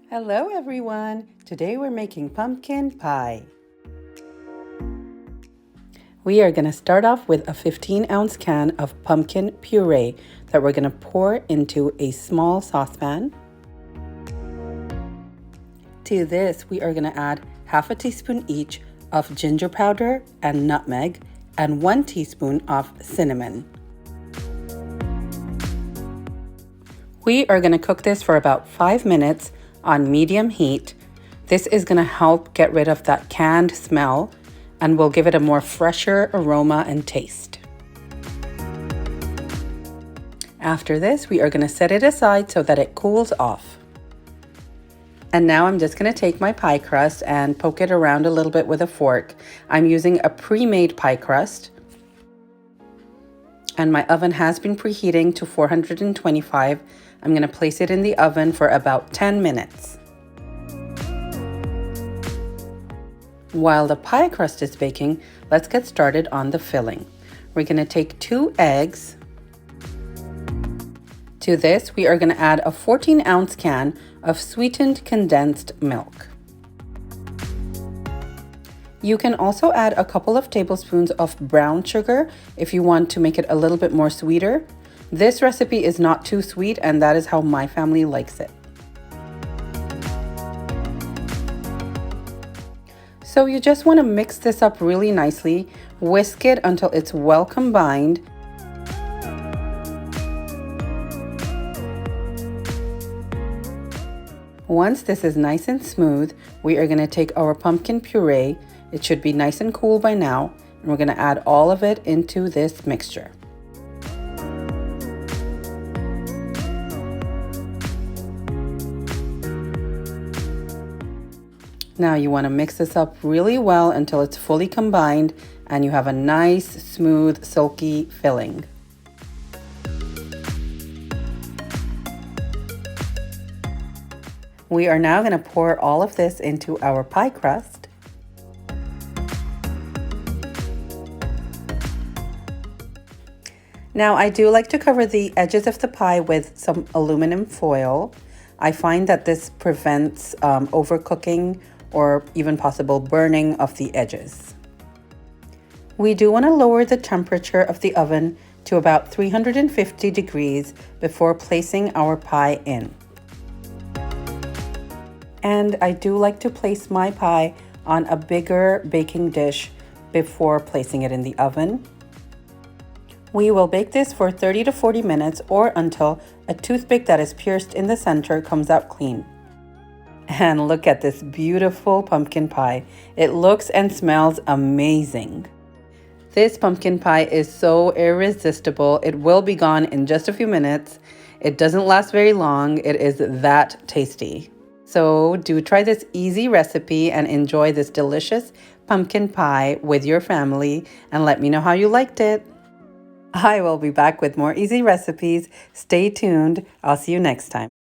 Hello everyone! Today we're making pumpkin pie. We are going to start off with a 15-ounce can of pumpkin puree that we're going to pour into a small saucepan. To this, we are going to add half a teaspoon each of ginger powder and nutmeg and 1 teaspoon of cinnamon. We are going to cook this for about 5 minutes on medium heat. This is going to help get rid of that canned smell and will give it a more fresher aroma and taste. After this, we are going to set it aside so that it cools off. And now I'm just going to take my pie crust and poke it around a little bit with a fork. I'm using a pre-made pie crust. And my oven has been preheating to 425. I'm going to place it in the oven for about 10 minutes. While the pie crust is baking, let's get started on the filling. We're going to take 2 eggs. To this, we are going to add a 14-ounce can of sweetened condensed milk. You can also add a couple of tablespoons of brown sugar if you want to make it a little bit more sweeter. This recipe is not too sweet, and that is how my family likes it. So you just want to mix this up really nicely, whisk it until it's well combined. Once this is nice and smooth, we are going to take our pumpkin puree. It should be nice and cool by now, and we're going to add all of it into this mixture. Now you want to mix this up really well until it's fully combined and you have a nice, smooth, silky filling. We are now going to pour all of this into our pie crust. Now I do like to cover the edges of the pie with some aluminum foil. I find that this prevents overcooking or even possible burning of the edges. We do want to lower the temperature of the oven to about 350 degrees before placing our pie in. And I do like to place my pie on a bigger baking dish before placing it in the oven. We will bake this for 30 to 40 minutes or until a toothpick that is pierced in the center comes out clean. And look at this beautiful pumpkin pie. It looks and smells amazing. This pumpkin pie is so irresistible. It will be gone in just a few minutes. It doesn't last very long. It is that tasty. So do try this easy recipe and enjoy this delicious pumpkin pie with your family, and let me know how you liked it. I will be back with more easy recipes. Stay tuned. I'll see you next time.